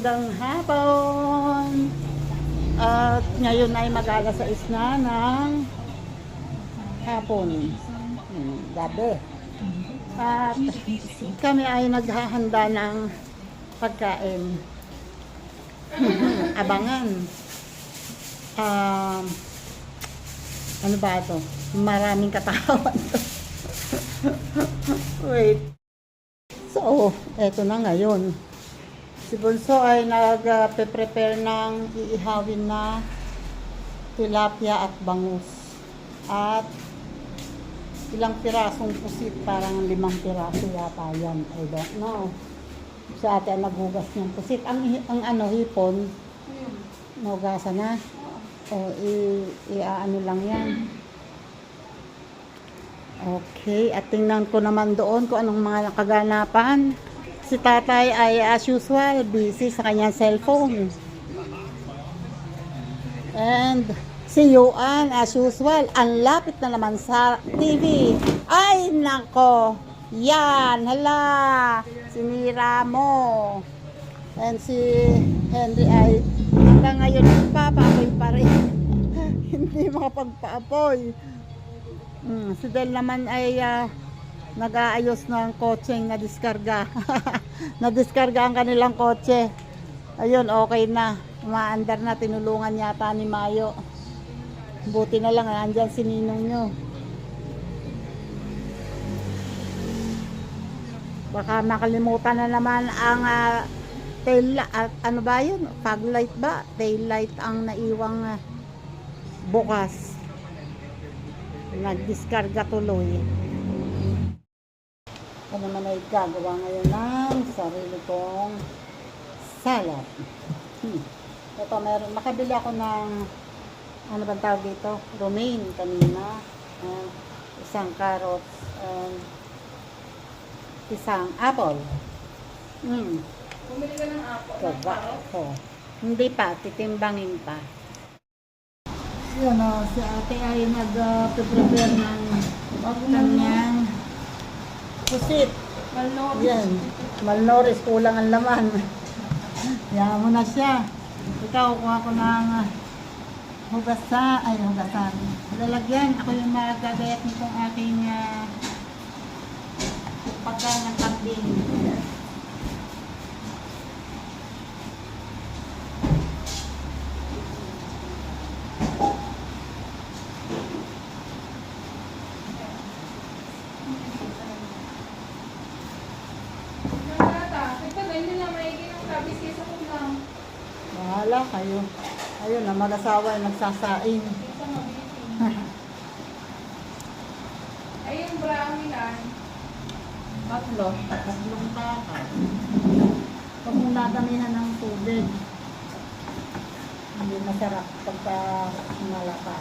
magandang hapon. At ngayon ay mag-alas 6 na ng hapon. Gabi. At kami ay naghahanda ng pagkain. Abangan. Ano ba ito? Maraming katawan to. Wait. So, eto na ngayon. Si Bunso ay nag-prepare ng iihawin na tilapia at bangus. At ilang pirasong pusit, parang 5 piraso yata yan. I don't know. Si ate ang naghugas ng pusit. Ang hipon, nahugasan na. O, ano lang yan. Okay, at tingnan ko naman doon kung anong mga kaganapan. Si tatay ay as usual, busy sa kanyang cellphone. And si Yuan as usual, ang lapit na naman sa TV. Ay, nako! Yan, hala! Sinira mo. And si Henry ay hanggang ngayon nagpapaapoy pa rin. Hindi makapagpaapoy. Si Del naman ay nag-aayos ng kotseng na-diskarga. Na-diskarga ang kanilang kotse. Ayun, okay na. Umaandar na, tinulungan yata ni Mayo. Buti na lang, andyan si Ninong nyo. Baka makalimutan na naman ang tail, ano ba yun? Fog light ba? Tail light ang naiwang bukas. Nagdiskarga tuloy. Ako naman ay gagawa ngayon ng sarili kong salad. Ito meron, makabili ako ng ano bang tawag dito? Romaine kanina. Isang carrots and isang apple. Bumili ka ng apple? So, hindi pa, titimbangin pa. Yun o, si ate ay nag-prepare ng kanyang pusit. Malnourished. Yan, malnourished, kulang ang laman. Yan mo na siya. Ikaw, kuha ko ng hugasan. Lalagyan, ako yung magagayat nitong aking pagkain ng kambing. Bahala kayo. Ayun na, mag-asawa ay nagsasaing. Ayun, brown ilan? Tatlong takaw. Pag mong dadamihan ng tubig, hindi masarap pagka malapa.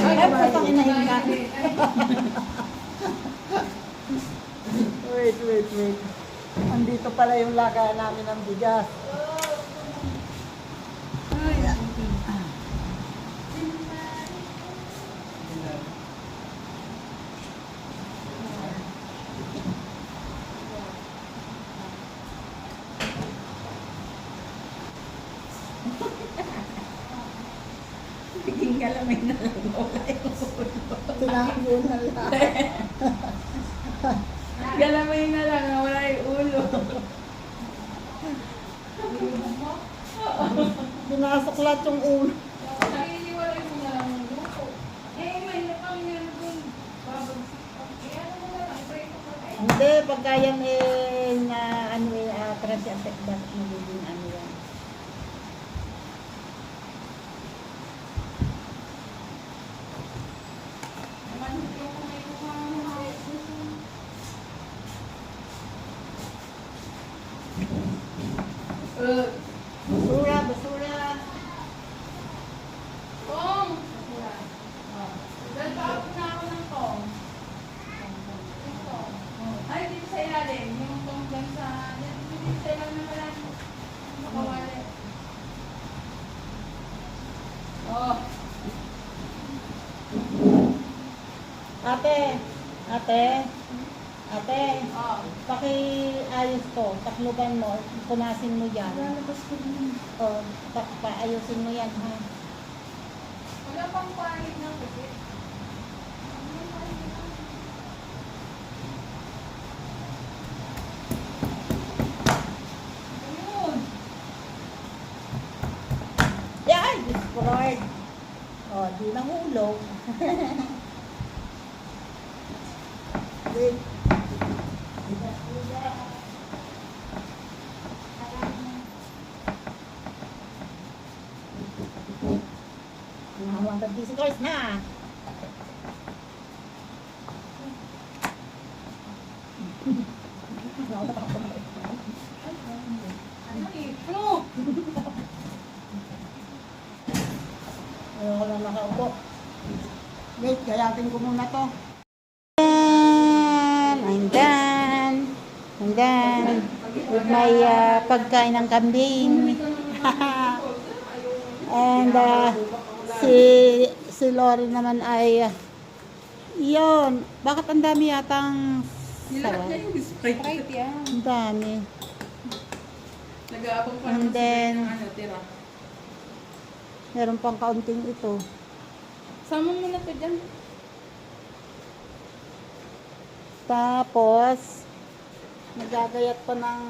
Ay, pag inahin ka. Wait. Andito pala yung lagayan namin ng bigas. Tiging galamay na lang. Tinago na lang. Galamay na lang, wala yung ulo. Binasok lahat yung ulo. Nakiniwalay mo na lang yung luto. May napang yan dun. Babagsik pa. Ano mo na lang, pray ko pa kayo. Hindi, pagka yan na trans antekbat, magiging ano yan. Basura. Tong! Nagpaapon na ako ng tong. Ito. Ay, dito sa ilalim. Yung tong dyan sa... Dito sa ilalim na wala. Makawali. Oh. Ate, Ate, Oh. pakiayos to. Takluban mo. Punasin mo yan. Lalabas ko din. O, paayusin mo yan, ha? Wala pang pahit ng kasi. Ayun. Yan! Destroyed. O, di nahulog. Wait. Mga 150 course na. Ano eh? Flu! Ayaw ko lang nakaupo. Wait, gayatin ko muna to. I'm done. I'm done. With my pagkain ng kambing. And si Lori naman ay yun. Bakit ang dami yatang Nilahat niya sarap? yung Sprite yan. Ang dami. Nag-aabang pa And naman then, si ano, tira. Meron pang kaunting ito. Sama mo na to dyan. Tapos, nagagayat pa ng,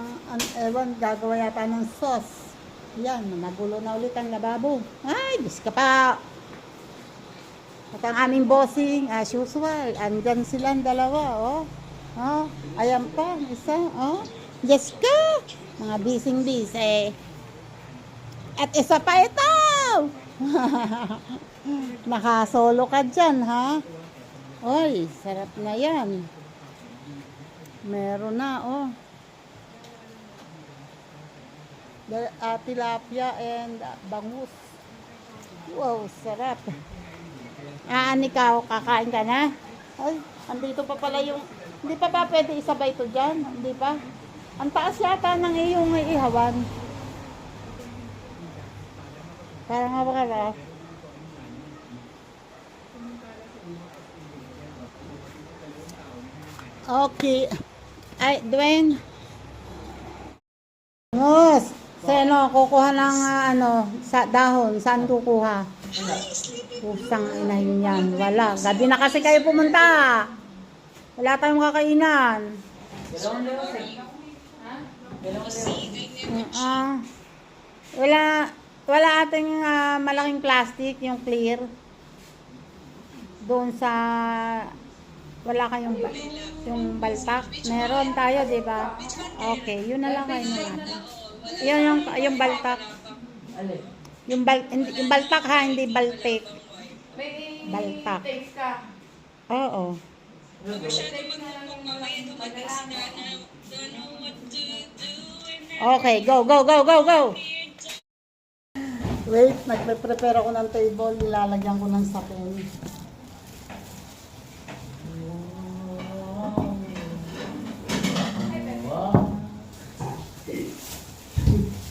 gagawa yata ng sauce. Yan, nagulo na ulit ang lababo. Ay, Diyos ka pa. At ang aming bossing, as usual, andyan silang dalawa, oh. Oh, ayan pa, isa, oh. Diyos ka. Mga bising-bisi. At isa pa ito. Nakasolo ka dyan, ha? Oy, sarap na yan. Meron na, oh. Tilapia and bangus. Wow, sarap. Ikaw, kakain ka na? Ay, andito pa pala yung... Hindi pa ba pwede isabay ito dyan? Hindi pa? Ang taas yata ng iyong ihawan. Parang nga ba? Okay. Ay, Dwayne. Ngos, sino kukuha ng sa dahon? Saan kukuha? Pusang inahin yan. Wala. Gabi na kasi kayo pumunta. Wala tayong kakainan. Wala ating malaking plastic, yung clear. Doon sa wala kayong yung baltak. Meron tayo, di ba? Okay, yun na lang kayo natin. Yun yung baltak. Yung baltak ha, hindi baltik. May Baltak. text ka. Oo. Text na lang yung magalang. Okay, go, go, go, go, go! Wait, nagpe-prepare ako ng table. Ilalagyan ko ng sapin.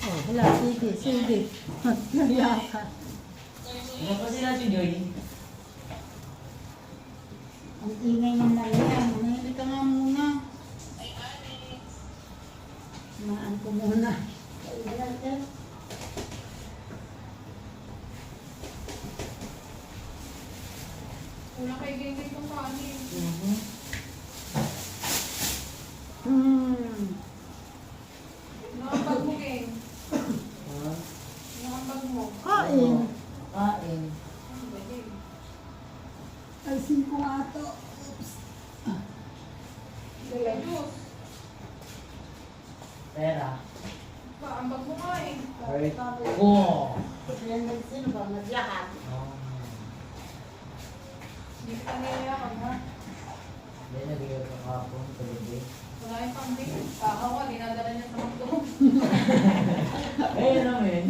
Oh, wala, sige, sige. Naya ka. Ano pa sila si Joy? Ang ingay ng malayan. Mahilig ka nga muna. Maan ko muna. Wala kay Gengay itong kanin. Nakambag mo, Geng. Nakambag mo. Kain. Kain. Ano ba, Geng? Alisin ko nga to. Oops. Dala juice. Pera. Ba, ambag mo nga eh. Right. Oh. Yan lang sino ba? Naglakad. Hindi ka naiyakan, ha? Hindi, nag-iwag ka kahapon. Talaga. Wala yung pambing. Takaw ka, dinadala niya sa McDo. Eh, namin.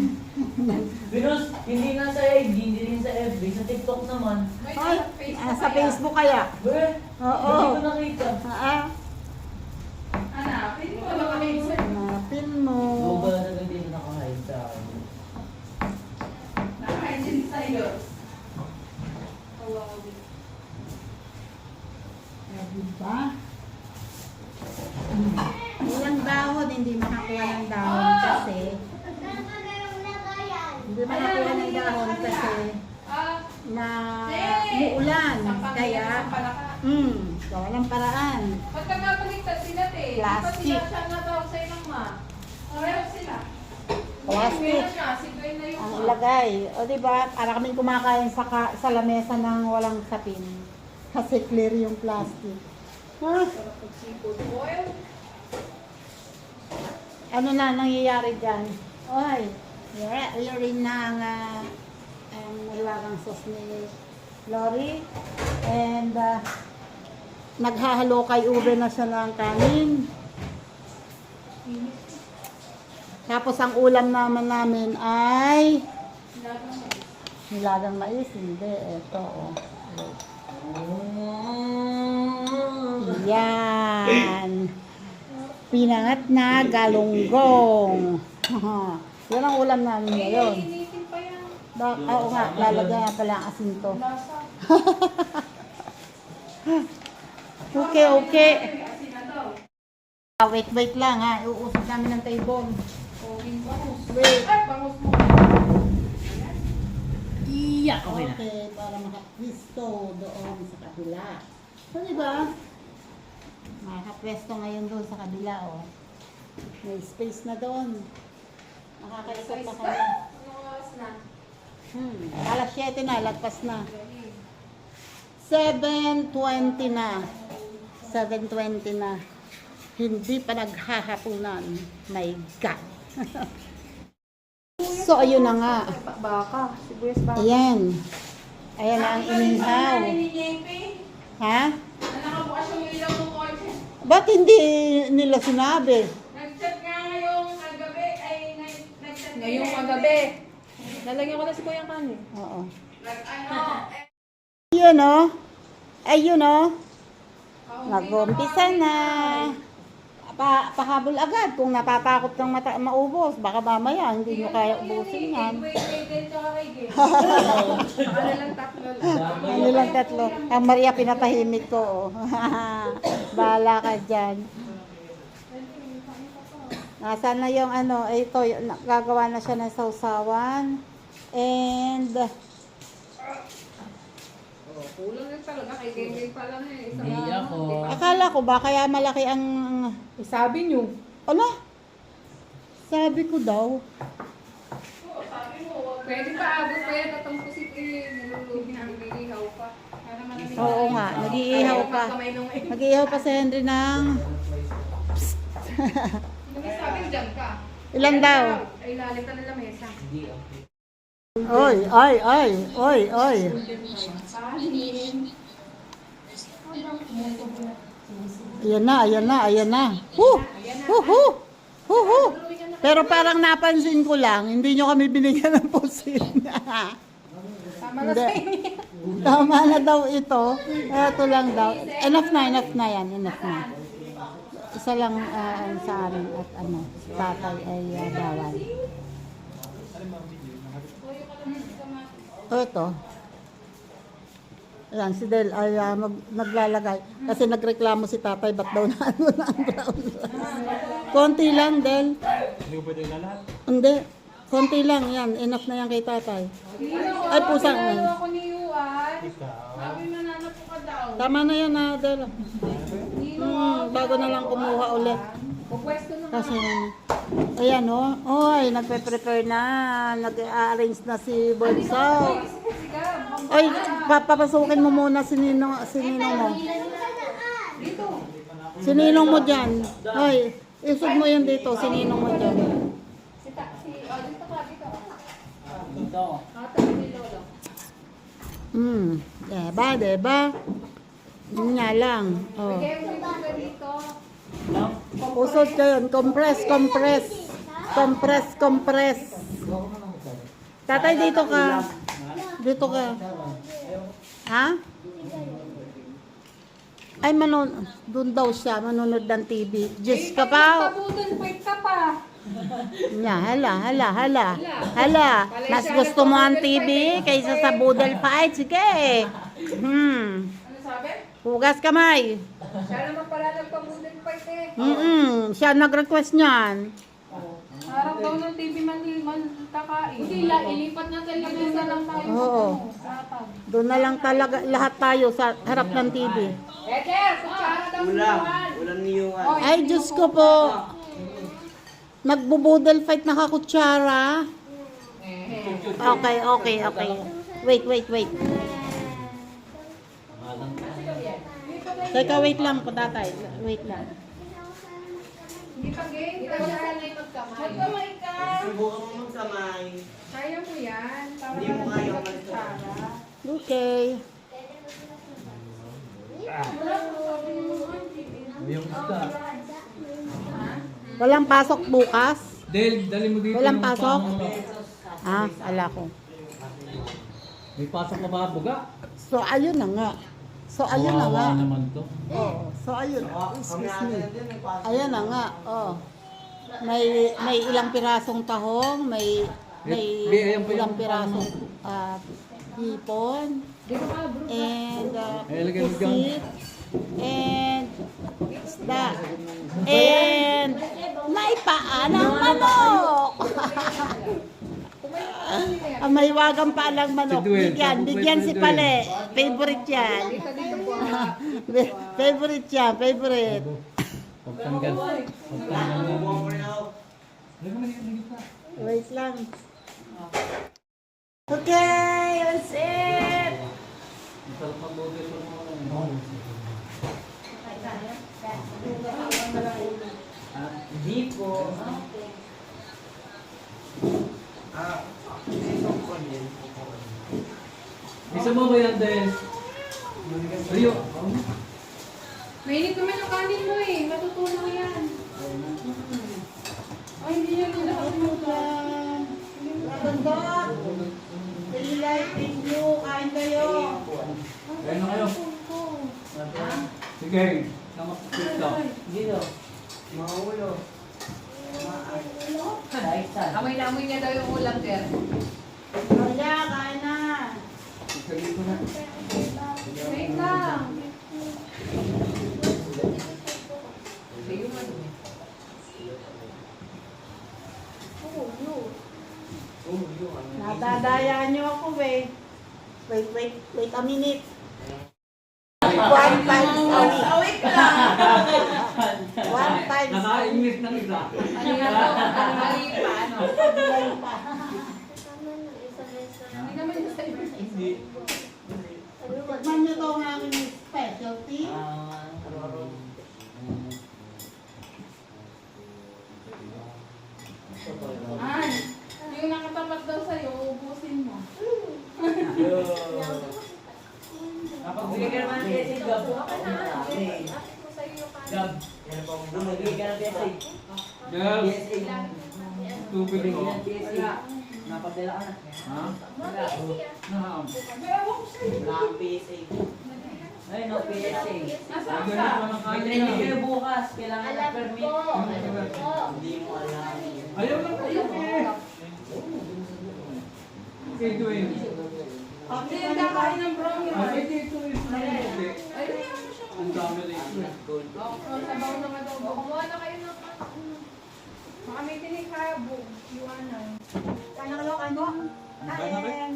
Because, hindi nga sa IG, hindi rin sa FB. Sa TikTok naman. May Ay, sa Facebook sa kaya. Facebook kaya? Be, Oo. hindi ko nakita. Hanapin mo, wala ka rin sa... Hanapin mo. Google na agad dito nakahide sa akin. Nakain din sa'yo. Kawawa. Diba? hapon kasi Ah, na umuulan. Kaya, palaka. gawa ng paraan. Ba't ka napaligtad sila, te? Plastic. Di ba sila siya natawag sa'yo ng ma? Pareho sila. Plastic. Meron siya, si Gwen na yung Ang ma. ilagay. O diba, para kaming kumakain sa lamesa ng walang sapin. Kasi clear yung plastic. Ha? Seafood oil. Ano na nangyayari dyan? Oy, yun rin na ang nilagang sauce ni Lori. And naghahalo kay Ube na siya ng kanin. Tapos ang ulam naman namin ay nilagang mais. Hindi, ito. Oh. Yan. Pinangat na galunggong. Yan ang ulam namin ngayon. Initin pa yan. Oo nga, lalagyan nga pala ang asin to. Lasa. Okay, okay. Asin na daw. Wait lang ha. Uusap namin ng table. Poging bangus. Wait. Ay, bangus mo. Iya, okay na. Okay, para makapwisto doon sa kabila. So, diba? Makakapwesto ngayon doon sa kabila, oh. May space na doon. Makakaisap pa kami. Anong oras na? Alas 7 na, lagpas na. 7:20 na. 7:20 na. Hindi pa naghahapunan. My God. So, ayun na nga. Baka. Sibuyas baka. Ayan. Ayan na ang inihaw. Ni JP. Ha? Na nakabukas yung ilaw ng kotse. Ba't hindi nila sinabi? Nag-chat nga ngayong kagabi. Ay, nag-chat Ngayong kagabi. Lalagyan ko na si Kuya kanin. Oo. Nag-ano. Ayun o. Ayun o. Nag-umpisa na. Pahabol agad kung natatakot kang maubos. Baka mamaya hindi nyo kaya ubusin yan. Wait, tsaka kay Gay. Ano lang tatlo lang. Ano lang tatlo. Ang Maria pinatahimik ko. Oh. Bahala ka dyan. Nasaan na yung ano, ito, gagawa na siya ng sausawan. And, Kulang lang talaga. Kay Gay pa lang eh. Isang Hindi ako. akala ko ba kaya malaki ang, Sabi niyo. ano? Sabi ko daw. Oo, sabi mo. Pwede pa abot pa yan. Tatang pusit eh. Niluluhin ang nilihaw pa. Para malamig. Oo nga, nag-iihaw pa. Nag-iihaw pa si Henry ng, Hindi sabi dyan ka. ilan daw? Ay, lalit na nila mesa. Hindi, okay. Oy. Ayan na. Hu. Pero parang napansin ko lang, hindi nyo kami binigyan ng pusin. Tama na Hindi. sa'yo. Tama na daw ito. Ito lang daw. Enough na yan. Enough na. Isa lang sa amin at tatay ay bawal. Ito. Ayan, si Del ay naglalagay. Kasi nagreklamo si tatay, ba't daw na ang brown rice. Konti lang, Del. Hindi ko pwede ilalat. Hindi. Konti lang, yan. Enough na yan kay tatay. Ay, pusang Ano yan. ako ni Yuan? Sabi mananap ko ka daw. Tama na yan, Del. Bago na lang kumuha ulit. Pupwesto na Kasi, ayan o. Oy, nagpe-prepare na. Nag-arrange na si Bonso. Oy, papapasukin mo muna si Ninong mo. Dito. Si Ninong mo dyan. Oy, isog mo yan dito, si Ninong mo dyan. Dito ka, dito. Dito ako. Tabi ni Lolo. Diba? Yun nga lang. Oh. Kaya mo dito dito. Usod ka yun. Compress. Tatay, dito ka. Ha? Ay, doon daw siya, manunod ng TV. Diyos ka pa. Pabudol, wait ka pa. Hala. Mas gusto mo ang TV kaysa sa Boodle Fight. Sige. Ano sabi? Hugas kamay. Siya naman pala nagpabudol fight eh. Siya nag-request niyan. Harap daw ng TV man magtakain. Hindi, ilipat na talaga sa lang tayo. Oo. Doon na lang talaga lahat tayo sa harap ng TV. Eder, kutsara daw Ulang niyuan. Ay, Diyos ko po. Nagbubudel fight na kakutsara. Okay, okay, okay. Wait. Teka, wait lang po, tatay. Wait lang. Hindi pa game. Hindi ka sanay magkamay. Magkamay ka. Subukan mo magkamay. Kaya mo yan. Para Hindi mo kaya sa umalis ka. kutsara. Okay. Wala ko sabi mo, Yung isda. Walang pasok bukas? Dali mo dito. Walang yung pasok? pang- Ah, ala ko. May pasok na ba buga? So, ayun na nga. So, ayun na nga. Kawawa naman to. Oh, so, ayun. Kami Excuse natin me. din, may pasok. Ayan na nga. Oh. May ilang pirasong tahong, may ayan pa yung ilang pirasong hipon, and lagyan mo dyan. pusit, and isda, and may paa ng manok. May wagang paa ng manok. Si Dwayne, Bigyan si si Dwayne. Pale. Favorite yan. Favorite yan, favorite. Pagtanggal. Pagtanggal. Subukan mo rin ako. Wait lang. Okay, that's it. Masarap mag-model ko naman. Hindi po. Isa mo ba yan, Des? Rio. Mainit naman yung kanin mo eh. Matutunaw yan. Ay, hindi yan nila kakalimutan. Bundok. Daylight, thank you. Kain kayo. Kain na kayo. Sige. Sama ko dito. Dito. Maulo. Amoy na amoy niya daw yung ulam, Ter. Kaya, kain na. Sige ko na. Wait lang. Ayun mo. Nadadaya niyo ako eh. Wait a minute. 1 times a week. A week lang. 1 times a week. Naka-English ng isa. Ano nga daw? Mali pa, ano? Hindi naman yung sa iba. Tikman niyo to ang aking specialty. An, yung nakatapat daw sa'yo, ubusin mo. Napagbigay ka naman ng essay, Gab. Gab. Bumagay ka ng essay. Gab. Tubig mo. Napadala ka na. Ha? Wala. Naam. Wala kang PSA. Ay, no, PSA. Nasaan Ganun ka? pa ng May kanya. training kayo bukas. Kailangan ng permit. Hindi mo alam. Ayaw lang ko yun eh. Okay, Dwayne. Hindi yung kakain ng brownie Ay, rice. dito is hindi. Ay, hindi mo siya. Ang dami rin. Oh, sabaw na adobo. Kumuha na kayo ng baka may tinikabo. Iwanan. Kaya kayo, ano? Kain.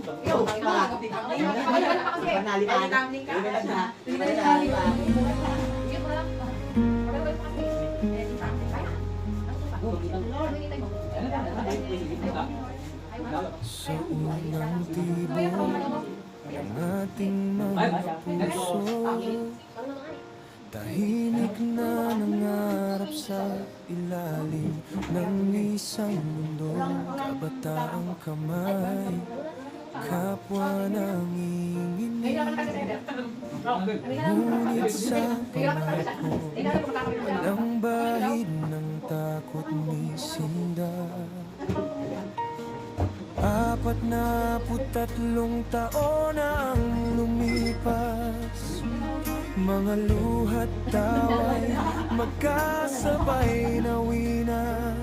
Sa unang tibok ng ating mga puso, tahimik na nangarap sa ilalim ng isang mundong kabataang kamay, kapwa nanginginig, ngunit sa pangako walang bahid ng takot ni Sinda. 43 taon na ang lumipas, mga luhat tawa'y magkasabay na winas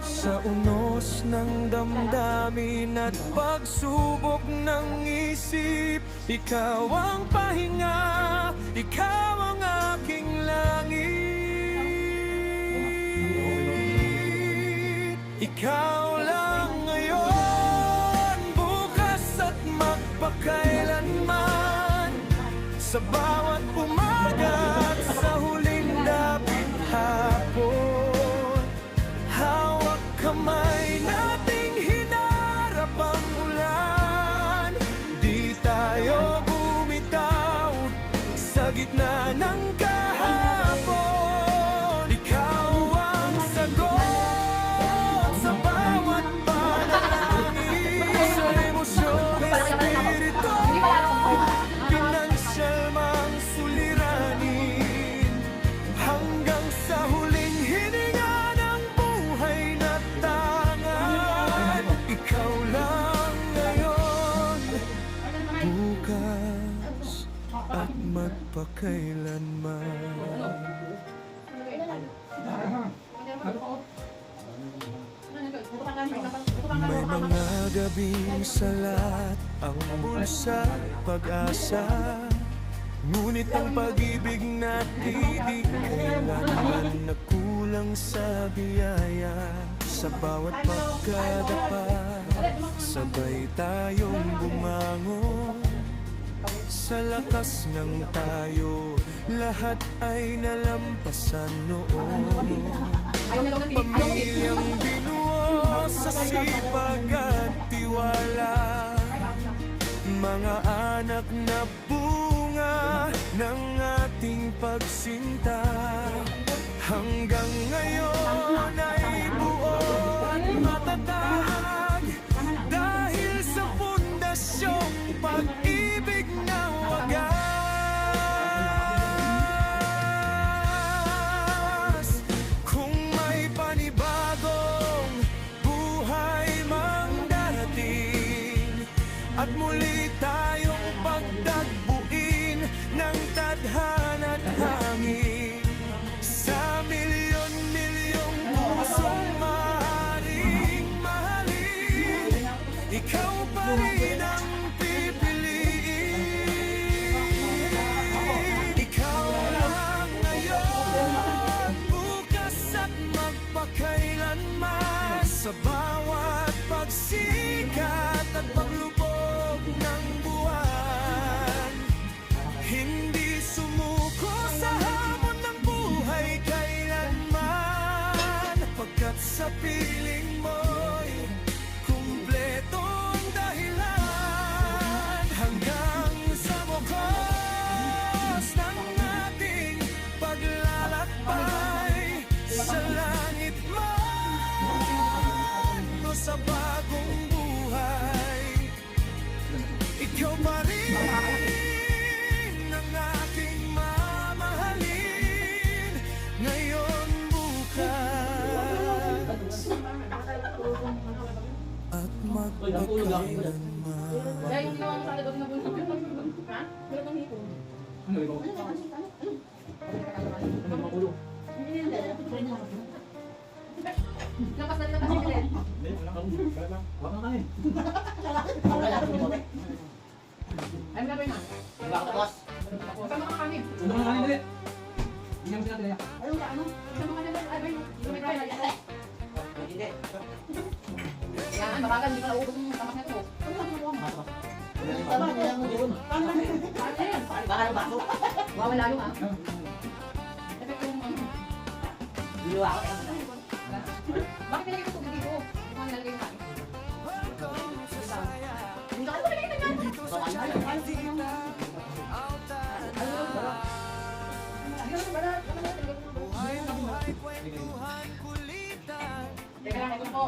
sa unos ng damdamin at pagsubok ng isip. Ikaw ang pahinga, ikaw ang aking langit, ikaw lang ngayon sa bawat umaga at sa huling dapit hapon. Hawak kamay nating hinarap ang ulan. Di tayo bumitaw sa gitna ng kahapon. Ikaw ang sagot sa bawat panalangin, sa emosyong espiritu, pinansyal mang suliranin, hanggang sa huling hininga ng buhay na tangan. Ikaw lang ngayon, bukas at magpakailanman. May mga gabing salat ang bulsa pag-asa, ngunit ang pag-ibig natin di kailanman nagkulang sa biyaya. Sa bawat pagkadapa, sabay tayong bumangon. Sa lakas ng tayo, lahat ay nalampasan noon. Pamilyang binuo sa sipag at tiwala, mga anak na bunga ng ating pagsinta. Hanggang ngayon ay buo at matatag, dahil sa pundasyong pag-ibig na wagas. Kung may panibagong buhay mang darating, at muli tayong pagtagpuin ng tadhana at hangin, sa milyon-milyong pusong maaaring mahalin, ikaw pa rin ang pipiliin. Ikaw lang ngayon, bukas at magpakailanman, sa bawat pagsikat at paglubog ng buwan. Hindi sumuko sa hamon ng buhay kailanman, pagkat sa piling mo'y kumpleto ang dahilan. Hanggang sa wakas ng ating paglalakbay, sa langit man o sa bagong buhay, ikaw pa rin ang aking mamahalin, ngayon, bukas at magpakailanman. Kaya yung ginawa mo sa loob na bunso. Ha? Wala kang hipon. Ano ikaw? Ano makulo? Lakas na lakas sila. Hindi, wala kang wala lang. Huwag kang kain. Ay, wala ba yun ha? Saan mo kakanin? Huwag kang kain dali. Hindi mo sila tinaya. Ayun ka, ano? Saan mo kakanin? Ay, ba yun? Lumit tayo. Hindi. Yan, baka hindi ko naubos yung tamak na ito. Baka ng baso. Wawala yung ha? Epekto yung Liwa ako. bakit pinagay ko tubig dito? Kung ano nalagay yung kain? Hindi ka pinagay na yan! Buhay-buhay, kwentuhan, kulitan, Teka lang, ito po.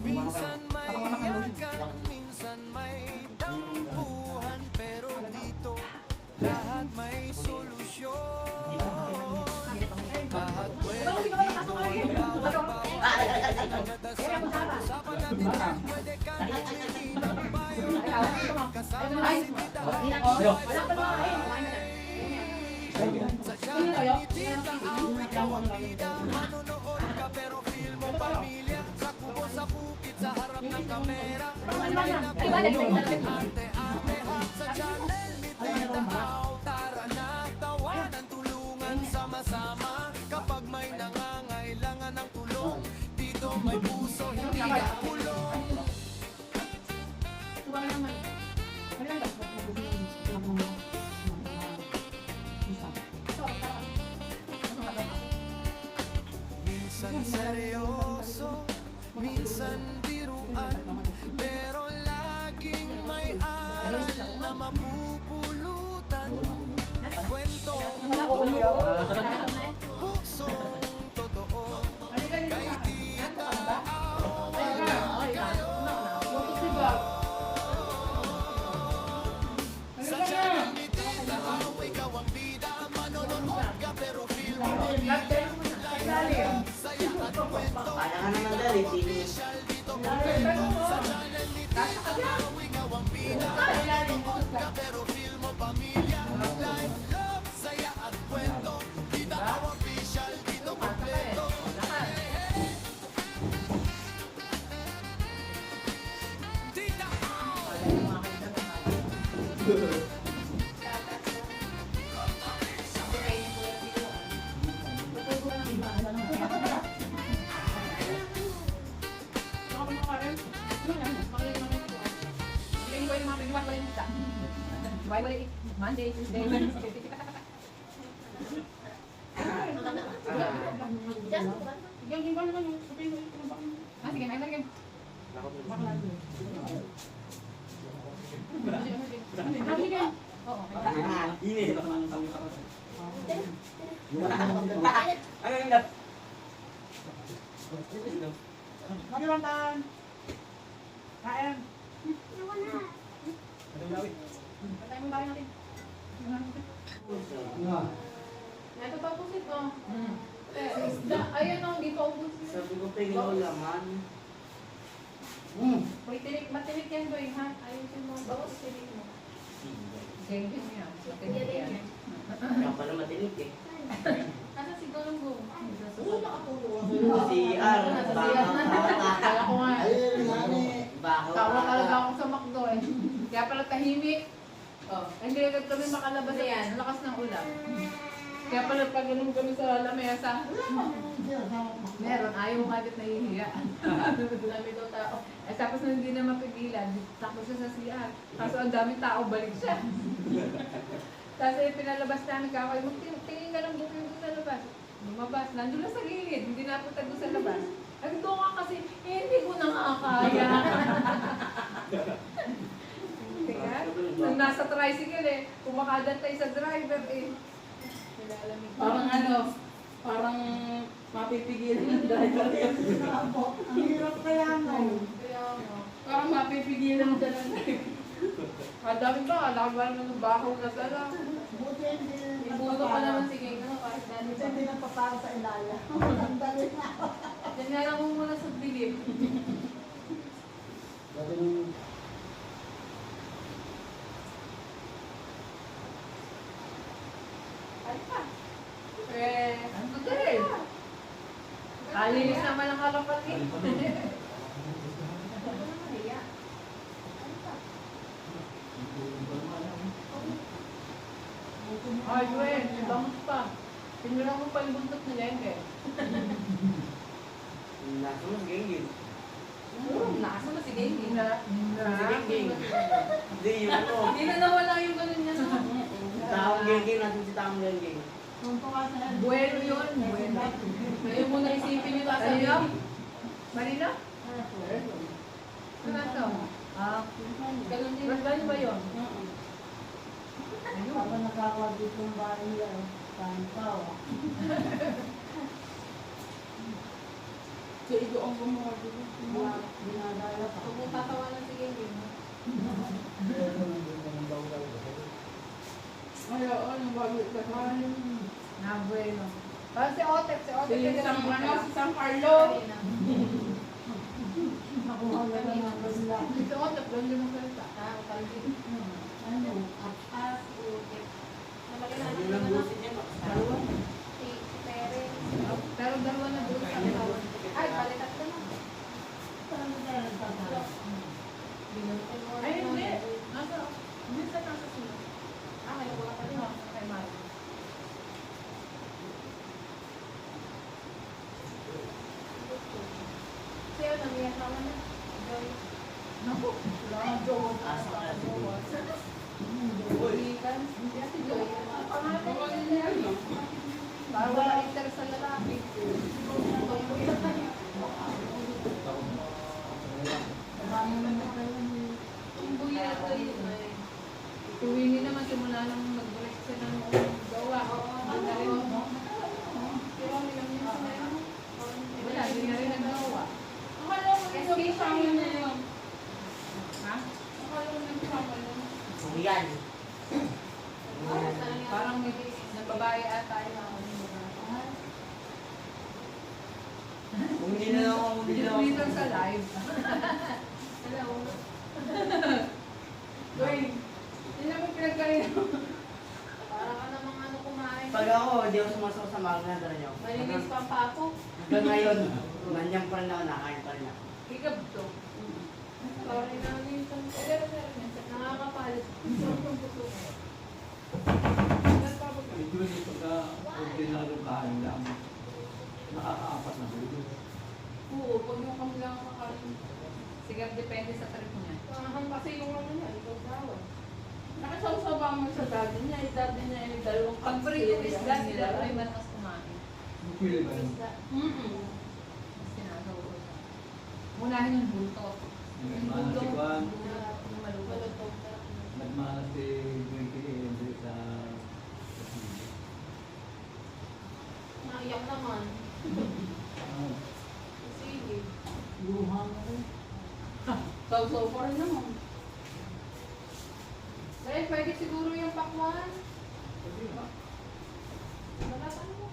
minsan may yakan, minsan may tampuhan, pero dito lahat may solusyon. Kahit pwede usapan natin, pwede kang Ay, wala pa mga kain. sa manonood ka pero feel mo pamilya. Sa kubo, sa bukid, sa harap ng kamera, ate-ate sa channel ni Tita Pao. Tara na, tawanan, tulungan, sama-sama. Kapag may nangangailangan ng tulong, dito may puso, hindi ka kulong. Lubang naman. Ano lang dapat? Minsan seryoso, minsan biruan, pero laging may aral na mapupulutan. Kwento pusong totoo, kay tita sa tiyan ni tita Aw, ikaw ang bida. Manonood ka pero feel mo saya at kwento. Kaya ka naman dali, sino? Official dito kompleto sa channel ni tita Aw, ikaw ang bida. Manonood ka pero feel mo pamilya. Life, love, saya at kwento. Tita Aw, official dito kompleto. Tita Aw. Monday, Tuesday, Wednesday. Yung iba naman yung sabihin mo yung bang. Ah, sige, may lagyan. Sige. Oo. Ini. Ano yung dap? Magiwantan. Kain. Patay mo bahay natin. Ito tapos ito. Isda. Ayun o, di pa ubus. Sabi ko pingin ko laman. Uy, matinik yan boy, ha? Ayusin mo. Bawas tinik mo. Ganyan yan. Matinig yan. Kaya pala matinig eh. Nasa si Galunggong. Si R. Kala ko nga. Bakaw. Tawa talaga ako sa McDo eh. Kaya pala tahimik. Oh, hindi agad kami makalabas yan. Ang lakas ng ulan. Kaya pala pag ganun kami sa lamesa. Meron, ayaw mo agad nahihiya. Dami daw tao. Eh tapos nung hindi na mapigilan, takbo siya sa CR. Kaso ang daming tao, balik siya. Tapos eh, pinalabas namin kakay, magtingin ka ng bukid doon sa labas. Lumabas, nandun lang sa gilid, hindi napunta doon sa labas. Ay, doon nga kasi, hindi ko na nga kaya. Kaya, nung nasa tricycle eh, kumakadantay sa driver eh. Nilalamig. Parang parang mapipigilan ng driver. Ang hirap kaya no. Kaya nga. Parang mapipigilan ng driver. Kadami ba, alam ba naman ng bahaw na sala. Buti hindi Ibuto pa naman si King, ano, kahit dati Buti pa. hindi napapara sa ilaya. Ang dali na. Yan nga lang mo muna sa dilim. Ay pa. Ang tutal. Kalinis naman ang halapan eh. Kaya. Ay, Gwen, bangus pa. Tinira mo pa yung buntot ni Lengke. Nasa mas gengin. Nasa mo si King. Si gengin. Hindi yung ano. Hindi na nawala yung ganun niya. No? Taong gengin. Natin si taong gengin. Bueno yun. Bueno. Ngayon mo na isipin yung nasa Marino? dilim. Marino? Ano to? Ah, Ganun din. Rosdan ba yun? Ayun, ako nakakawagit yung bahay niya. Pampaw. So, ito ang gumawa dito. Dinadala pa. Huwag mong tatawanan si King. Ay, oo, nang bago ito. Na bueno. Parang si Otep. Si Otep. Si San Carlo. Nakuha na lang ang basta. Si Otep, doon din ang salita. Ah, kalbi. Ano? At Nalaki na Yung natin yung ano. nabusin niya. Dalawa. Si Tere. Pero dalawa na doon sa katawan. Ay, balikat na lang. saan mo tayo nagtatala? Ay, hindi. Nasa, minsan nasa sila. Ah, may wala pa rin. Kay Mario. Sa'yo, namiyak naman na. Joy. No? Para wala interest sa lalaki. Yung buya ito yun ay. Tuwingin naman simula nang mag-break siya ng gawa. Wala, hindi na rin nagawa. Akala ko yung kasama niya yun. Ha? Akala ko yung kasama niya. Yan. Parang may babae ata yun. Kung hindi na ako, hindi na ako. Dito sa live. Hello. Dwayne, hindi naman pinagkain mo. Para ka namang ano kumain. Pag ako, hindi ako sumasaw sa mga na dala niyo. Malinis pa ang pako. Hanggang ngayon, nandiyan pa rin ako, nakain pa rin ako. Ikab to. Sorry na minsan. Nakakapalit. Ito yung pagka-ordinaryo kain lang. Nakakaapat na bulo. Oo, pag yung kami lang kakain. Sigap depende sa trip niya. Parang kasi yung ano niya, ikaw daw. Nakasawsawa mo sa daddy niya, yung daddy niya yung dalawang Pag free ko isda, sila ay mataas kumain. Pili ba yun? Sinasaw ko siya. Munahin yung bulto. Nagmana si Juan, Yung malulot. nagmana si Greg sa Naiyak naman. Sige. So far naman. Dahil pwede siguro yung pakwan. Wala pa naman.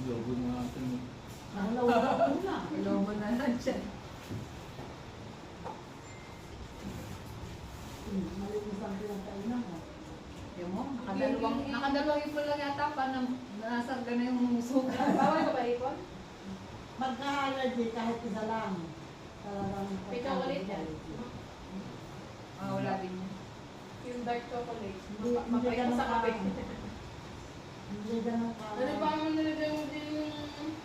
logo ng ating Lobo na lang siya. Yung mo, nakadalawang ipon lang yata pa na nasarga na yung muso. Bawal ka ba ipon? Magka-allergy kahit isa lang. Talagang May chocolate yan. Ah, wala din yun. Yung dark chocolate. Hindi Mapait ganun sa kape. Hindi ganun ka. Ano ba mo nilagay mo din yung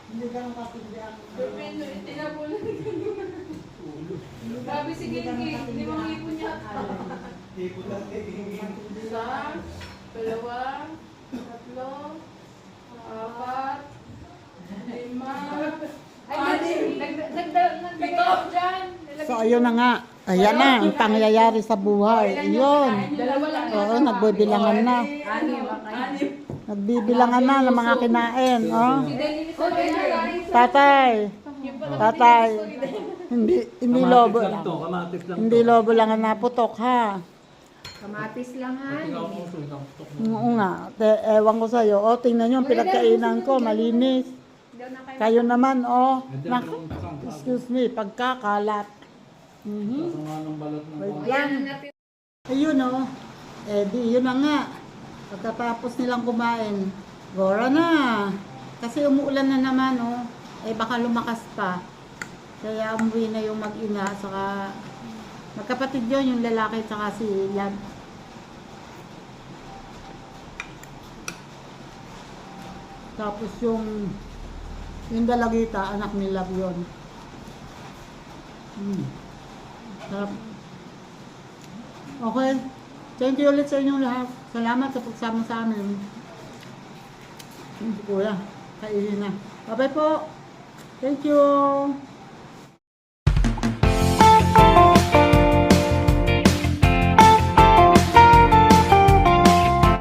Hindi ganun katindi ang... pepino, itinapon na ulo. Grabe si Gengi. Hindi mo ipon niya. Tipo lang isa, dalawa, tatlo, apat, lima, Ay, nagdala dyan. So ayun na nga. Ayan na ang pangyayari sa buhay. Ayun. Dalawa lang. Oo, nagbibilangan na. Anim. Nagbibilangan na ng mga kinain. Oh. Si Dennis Oh, Tatay. Tatay. Hindi lobo Kamatis lang lang. to, kamatis lang Hindi to. lobo lang ang naputok ha. Kamatis lang ha. Ikaw ang puso, ikaw ang putok mo. Oo nga. Ewan ko sa'yo. O, tingnan nyo ang pinagkainan ko. Malinis. Kayo naman, oh. Ganda Nak ng takang. excuse me, pagkakalat. Mhm. Kaso nga ng balat ng Wait kuwan. lang. Ayun, oh. Eh, di, yun na nga. Pagkatapos nilang kumain, gora na. Kasi umuulan na naman, oh. Eh, baka lumakas pa. Kaya umuwi na yung mag-ina, saka magkapatid yun, yung lalaki, saka si Yan. Tapos yung dalagita, anak ni Love yun. Sarap. Okay. Thank you ulit sa inyong lahat. Salamat sa pagsama sa amin. Si Kuya, kainin na. Bye-bye po. Thank you.